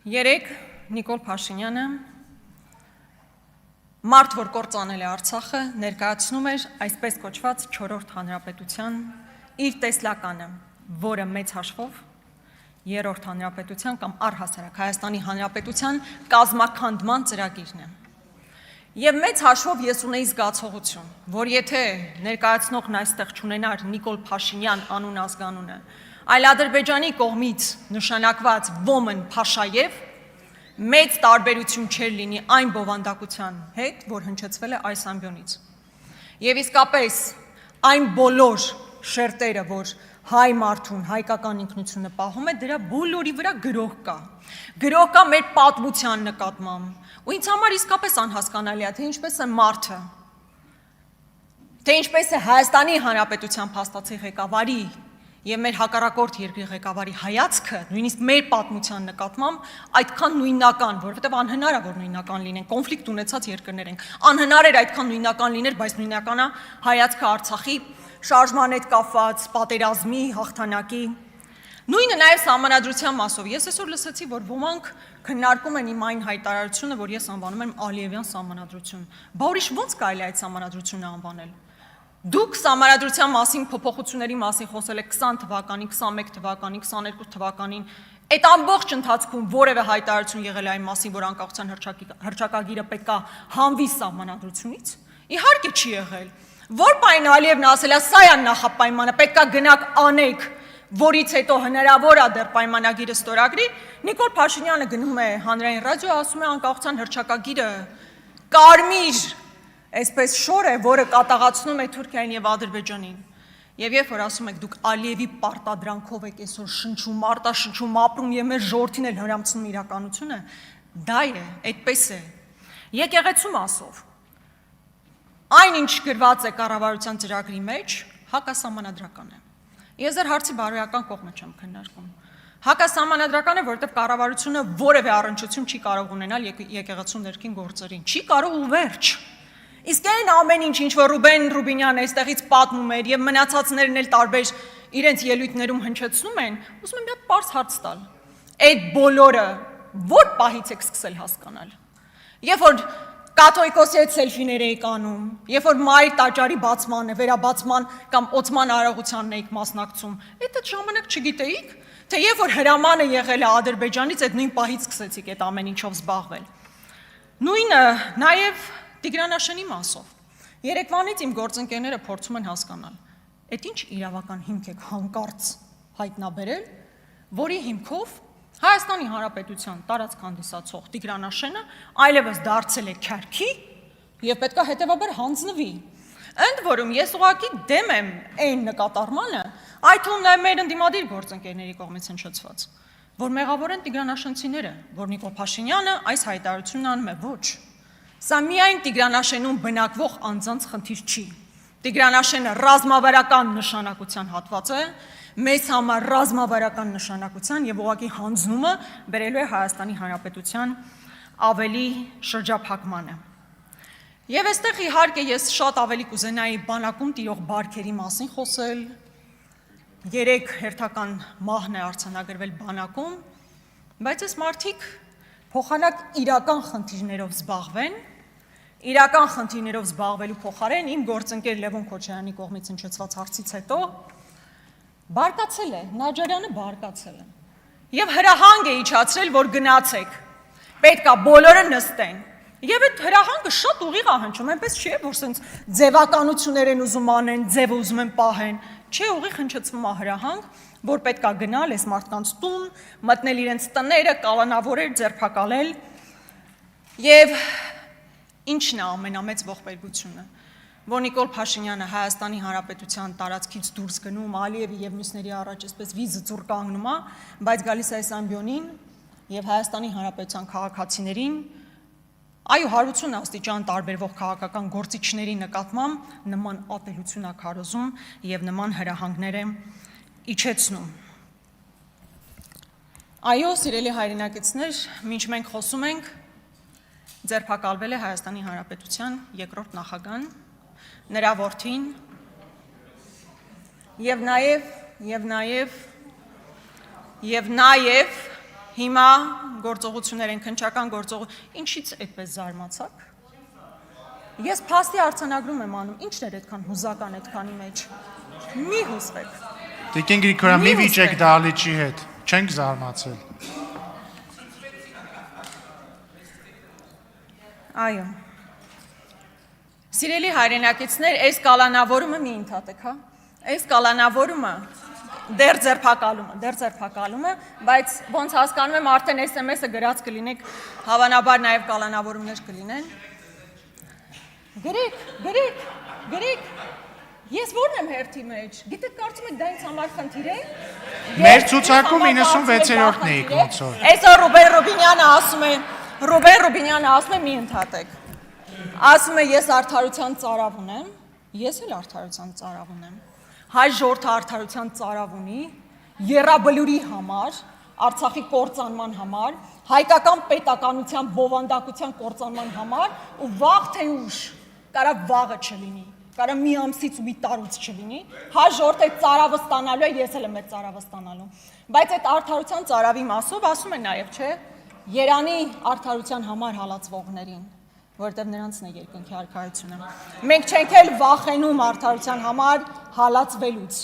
Երեկ Նիկոլ Փաշինյանը մարդ, որ կործանել է Արցախը, ներկայացնում էր այսպես կոչված 4-րդ հանրապետության իր տեսլականը, որը մեծ հաշվով 3-րդ հանրապետության կամ առհասարակ Հայաստանի հանրապետության կազմաքանդման ծրագիրն է։ Եվ մեծ հաշվով ես ունեի զգացողություն, որ եթե ներկայացնողն այստեղ չունենար Նիկոլ Փաշինյան անուն ազգանունը, այլ Ադրբեջանի կողմից նշանակված Ոմն Փաշաև, մեծ տարբերություն չէր լինի այն բովանդակության հետ, որ հնչեցվել է այս ամբիոնից։ Եվ իսկապես այն բոլոր շերտերը, որ հայ մարդուն, հայկական ինքնությունը պահում է, դրա բոլորի վրա գրող կա։ Գրող կա մեր պատմության նկատմամբ։ Ու ինձ համար իսկապես անհասկանալի է, թե ինչպես է մարդը, թե ինչպես է Հայաստանի Հանրապետության փաստացի ղեկավարի եւ մեր հակառակորդ երկրի ղեկավարի հայացքը, նույնիսկ մեր պատմության նկատմամբ այդքան նույնական, որովհետեւ անհնար է որ նույնական լինեն, կոնֆլիկտ ունեցած երկրներ ենք։ Անհնար էր այդքան նույնական լիներ, բայց նույնականա հայացքը Արցախի շարժման հետ կապված, պատերազմի, հաղթանակի։ Նույնը նաեւ սահմանադրության մասով։ Ես այսօր լսեցի, որ ոմանք քննարկում են իմ այն հայտարարությունը, որ ես անվանում եմ Ալիևյան սահմանադրություն։ Բա ուրիշ ո՞նց կարելի է այդ սահմանադրությունը անվանել։ Դուք սահմանադրության մասին փոփոխությունների մասին խոսել եք 20 թվականի, 21 թվականի, 22 թվականին, այդ ամբողջ ընթացքում որևէ հայտարարություն եղել է այն մասին, որ անկախության հռչակագիրը պետք է հանվի սահմանադրությունից։ Իհարկե չի եղել։ Որ պայն Ալիևն ասել է, սա է նախապայմանը, պետք է գնաք անեք, որից հետո հնարավոր է դեռ պայմանագիրը ստորագրի, Նիկոլ Փաշինյանը գնում է հանրային ռադիո, ասում է անկախության հռչակագիրը կարմիր այսպես շոր է, որը կատաղացնում է Թուրքիային եւ Ադրբեջանին։ Եվ երբ որ ասում եք դուք Ալիևի պարտադրանքով եք այսօր շնչում, արտաշնչում ապրում եւ մեր ժողովրդին էլ հրամցնում իրականությունը, դա է, այդպես է։ Եկեղեցու մասով այն ինչ գրված է կառավարության ծրագրի մեջ, հակասահմանադրական է։ Ես ձեր հարցի բարոյական կողմը չեմ քննարկում։ Հակասահմանադրական է, որովհետեւ կառավարությունը որևէ առնչություն չի կարող ունենալ եկեղեցու ներքին գործերին, չի կարող ու վերջ։ Իսկ այն ամեն ինչ որ Ռուբեն Ռուբինյանը այստեղից պատմում էր եւ մնացածներն էլ տարբեր իրենց ելույթներում հնչեցնում են, ուզում եմ մի հատ պարզ հարց տալ։ Այդ բոլորը որ պահից եք սկսել հասկանալ։ Երբ որ կաթողիկոսի հետ սելֆիներ եք անում, երբ որ մայր տաճարի բացմանը, վերաբացման կամ օծման արարողությանն եք մասնակցում, այդ ժամանակ չգիտեիք, թե երբ որ հրամանը եղել է Ադրբեջանից, այդ նույն պահից սկսեցիք այդ ամեն ինչով զբաղվել։ Նույնը նաեւ Տիգրանաշենի մասով։ Երեկվանից իմ գործընկերները փորձում են հասկանալ, այդ ինչ իրավական հիմք եք հանկարծ հայտնաբերել, որի հիմքով Հայաստանի Հանրապետության տարածք հանդիսացող Տիգրանաշենը այլևս դարձել է քյարքի եւ պետք է հետեւաբար հանձնվի։ Ընդ որում ես ուղղակի դեմ եմ այն նկատառմանը, այդ թվում նաեւ մեր ընդդիմադիր գործընկերների կողմից հնչեցված, որ մեղավոր են Տիգրանաշենցիները, որ Նիկոլ Փաշինյանը այս հայտարարությունն անում է ոչ։ Սա միայն Տիգրանաշենում բնակվող անձանց խնդիր չի։ Տիգրանաշենը ռազմավարական նշանակության հատված է, մեզ համար ռազմավարական նշանակության եւ ուղղակի հանձնումը բերելու է Հայաստանի Հանրապետության ավելի շրջափակմանը։ Եվ այստեղ իհարկե ես շատ ավելի կուզենայի բանակում տիրող բարքերի մասին խոսել։ Երեք հերթական մահն է արձանագրվել բանակում, բայց այս մարդիկ փոխանակ իրական խնդիրներով զբաղվեն, իրական խնդիրներով զբաղվելու փոխարեն իմ գործընկեր Լևոն Քոչարյանի կողմից հնչեցված հարցից հետո բարկացել է, Նաջարյանը բարկացել է եւ հրահանգ է իջացրել, որ գնացեք, պետք է բոլորը նստեն։ Եվ այդ հրահանգը շատ ուղիղ է հնչում, այնպես չէ, որ սենց ձևականություններ են ուզում անեն, ձևը ուզում են պահեն, չէ, ուղիղ հնչեցվում է հրահանգ, որ պետք է գնալ այս մարդկանց տուն, մտնել իրենց տները, կալանավորել, ձերբակալել։ Եվ ինչն է ամենամեծ ողբերգությունը, որ Նիկոլ Փաշինյանը Հայաստանի Հանրապետության տարածքից դուրս գնում, Ալիևի եւ մյուսների առաջ այսպես վիզը ծուռ կանգնում է, բայց գալիս է այս ամբիոնին եւ Հայաստանի Հանրապետության քաղաքացիներին, այո, հարություն աստիճան տարբերվող քաղաքական գործիչների նկատմամբ նման ատելություն է քարոզում եւ նման հրահանգներ է իջեցնում։ Այո, սիրելի հայրենակիցներ, մինչ մենք խոսում ենք, ձերբակալվել է Հայաստանի Հանրապետության երկրորդ նախագահան, նրա որդին եւ նաեւ Հիմա գործողություններ են, քննչական ինչից այդպես զարմացաք։ Ես փաստի արձանագրում եմ անում, ինչն էր այդքան հուզական այդքանի մեջ։ Մի հուզվեք։ Տիկին Գրիգորյան, մի վիճեք դահլիճի հետ, չենք զարմացել։ Այո։ Սիրելի հայրենակիցներ, այս կալանավորումը մի ընդհատեք, հա։ Այս կալանավորումը դեռ ձերբակալումը, բայց ոնց հասկանում եմ արդեն SMS-ը գրած կլինեք, հավանաբար նաև կալանավորումներ կլինեն։ Գրեք, ես որն եմ հերթի մեջ, գիտեք կարծում եք դա ինձ համար խնդիր է։ Մեր ցուցակում 96-րդն էիք ոնց որ։ Այսօր Ռուբեն Ռուբինյանը ասում է մի ընդհատեք։ Ասում է ես արդարության ծարավ ունեմ, ես էլ արդարության ծարավ ունեմ։ Հայ ժողովուրդը արդարության ծարավ ունի, եռաբլուրի համար, Արցախի կործանման համար, հայկական պետականության բովանդակության կործանման համար ու վաղ թե ուշ, կարա վաղը չլինի, կարա մի ամսից ու մի տարուց չլինի, հայ ժողովուրդը այդ ծարավը ստանալու է, ես էլ եմ այդ ծարավը ստանալու։ Բայց այդ արդարության ծարավի մասով ասում են նաև, չէ, Երանի արդարության համար հալածվողներին, որտեղ նրանցն է երկնքի արքայությունը։ Մենք չենք էլ վախենում արդարության համար հալածվելուց։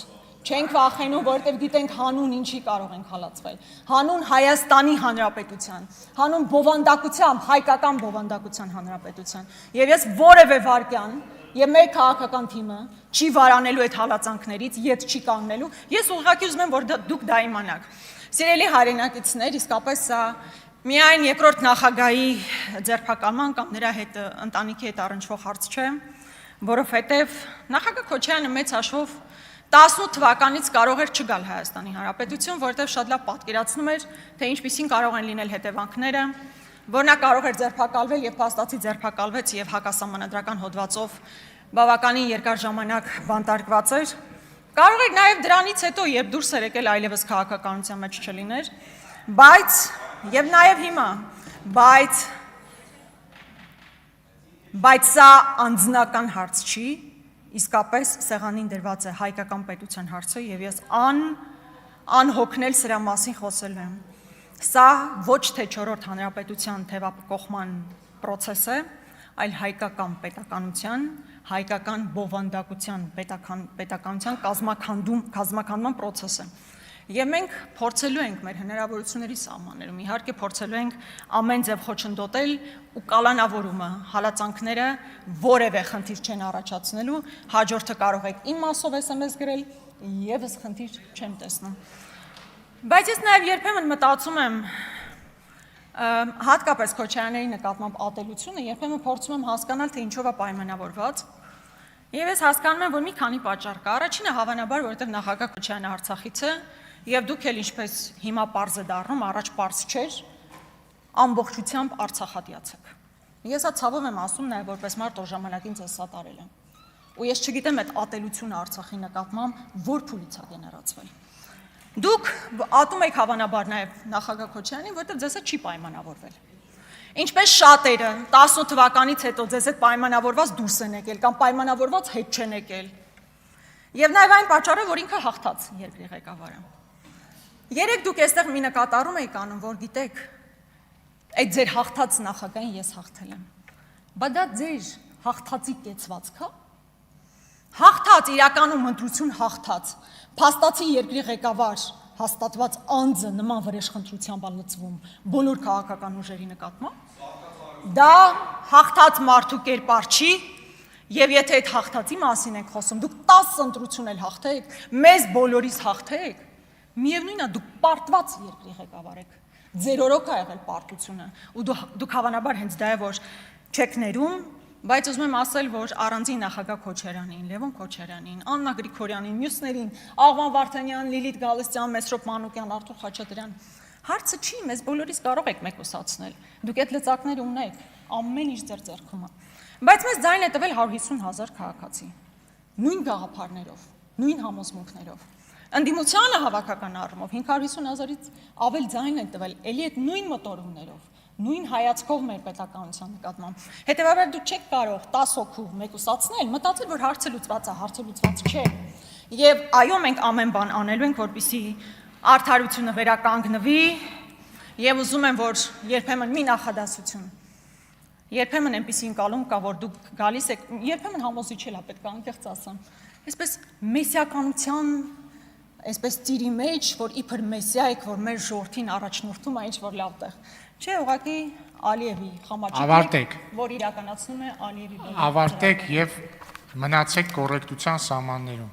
Չենք վախենում, որտեղ գիտենք հանուն ինչի կարող ենք հալածվել։ Հանուն Հայաստանի Հանրապետության, հանուն բովանդակության, հայկական բովանդակության հանրապետության։ Եվ ես որևէ վարքյան եւ մեր քաղաքական թիմը չի վարանելու այդ հալածանքներից, ետ չի կանգնելու։ Ես ուղղակի ուզում եմ, որ դուք դա իմանաք։ Սիրելի հայրենակիցներ, իսկապես սա միայն երկրորդ նախագահի ձերբակալման կամ նրա հետ ընտանիքի հետ առնչվող հարց չէ, որովհետև նախագահ Քոչարյանը մեծ հաշվով 18 թվականից կարող էր չգալ Հայաստանի Հանրապետություն, որովհետև շատ լավ պատկերացնում էր, թե ինչպիսին կարող են լինել հետևանքները, որ նա կարող էր ձերբակալվել եւ փաստացի ձերբակալվեց եւ հակասահմանադրական հոդվածով բավականին երկար ժամանակ բանտարկված էր։ Կարող էր նաեւ դրանից հետո, երբ դուրս էր եկել, այլևս քաղաքականության մեջ չլիներ, բայց եւ նաեւ հիմա, բայց սա անձնական հարց չի, իսկապես սեղանին դրված է հայկական պետության հարցը եւ ես անհոգնել սրա մասին խոսելու եմ։ Սա ոչ թե 4-րդ հանրապետության թևակողման process է, այլ հայկական պետականության, հայկական բովանդակության պետականության կազմաքանդման process է։ Եվ մենք փորձելու ենք մեր հնարավորությունների սահմաններում, իհարկե փորձելու ենք ամեն ձև խոչընդոտել ու կալանավորումը, հալածանքները որևէ խնդիր չեն առաջացնելու, հաջորդը կարող եք իմ մասով SMS գրել, եւս խնդիր չեմ տեսնում։ Բայց ես նաեւ երբեմն մտածում եմ, հատկապես Քոչարյանների նկատմամբ ատելությունը, երբեմն փորձում եմ հասկանալ, թե ինչով է պայմանավորված։ Եվ ես հասկանում եմ, որ մի քանի պատճառ կա։ Առաջինը հավանաբար, որովհետև նախագահ Քոչարյանը Արցախից է, եւ դուք էլ ինչպես հիմա պարզ է դառնում, առաջ պարզ չէր, ամբողջությամբ Արցախատյաց եք։ Ես սա ցավով եմ ասում նաեւ որպես մարդ, որ ժամանակին ձեզ սա տարել եմ։ Ու ես չգիտեմ այդ ատելությունը Արցախի նկատմամբ որ փուլից է գեներացվել։ Դուք ատում եք հավանաբար նաեւ նախագահ Քոչարյանին, որովհետև ձեզ հետ չի պայմանավորվել։ Ինչպես շատերը 18 թվականից հետո ձեզ հետ պայմանավորված դուրս են եկել կամ պայմանավորված հետ չեն եկել։ Եվ նաեւ այն պատճառը, որ ինքը հաղթած երկրի ղեկավարը։ Երեք դուք այստեղ մի նկատառում եք անում, որ գիտեք, այդ ձեր հաղթած նախագահին ես հաղթել եմ։ Բայց դա ձեր հաղթածի կեցվածք է։ Հաղթած իրականում ընտրություն հաղթած, փաստացի երկրի ղեկավար հաստատված անձը նման վրեժխնդրությամբ լծվում բոլոր քաղաքական ուժերի նկատմամբ։ Դա հաղթած մարդու կերպար չի, եւ եթե այդ հաղթածի մասին եք խոսում, դուք 10 ընտրություն էլ հաղթեք, մեզ բոլորիս հաղթեք, միևնույնն է դուք պարտված երկրի ղեկավար եք։ Ձեր օրոք է եղել պարտությունը, ու դուք հավանաբար հենց դա է որ չեք ներում, բայց ուզում եմ ասել, որ առանձին նախագահ Քոչարյանին, Լևոն Քոչարյանին, Աննա Գրիգորյանին, մյուսներին, Աղվան Վարդանյան, Լիլիթ Գալստյան, Մեսրոպ Մանուկյան, Արթուր Խաչատրյան, հարցը չի, մեզ բոլորիս կարող եք մեկուսացնել։ Դուք այդ լծակները ունեք, ամեն ինչ ձեր ձեռքում է։ Բայց մեզ ձայն է տվել 150,000 քաղաքացի, նույն գաղափարներով, նույն համոզմունքներով։ Ընդդիմությանը հավաքական առումով 550,000-ից ավել ձայն են տվել, ելի այդ նույն մտորումներով, նույն հայացքով մեր պետականության նկատմամբ։ Հետևաբար դուք չեք կարող 10 հոգու մեկուսացնել, մտածել, որ հարցը լուծված է, հարցը լուծված չէ։ Եվ այո, մենք ամեն բան անելու ենք, որպեսզի արդարությունը վերականգնվի, Եվ ուզում եմ, որ երբեմն մի նախադասություն, երբեմն այնպիսի ընկալում կա, որ դուք գալիս եք, երբեմն համոզիչել է պետք է անկեղծ ասեմ, այսպես մեսիականության, այսպես ծիրի մեջ, որ իբր մեսիա եք, որ մեր ժողովրդին առաջնորդում է ինչ-որ լավ տեղ։ Չէ, ուղղակի Ալիևի խմաճիկն, որ իրականացնում է Ալիևի։ Ավարտեք եւ մնացեք կոռեկտության սահմաններում։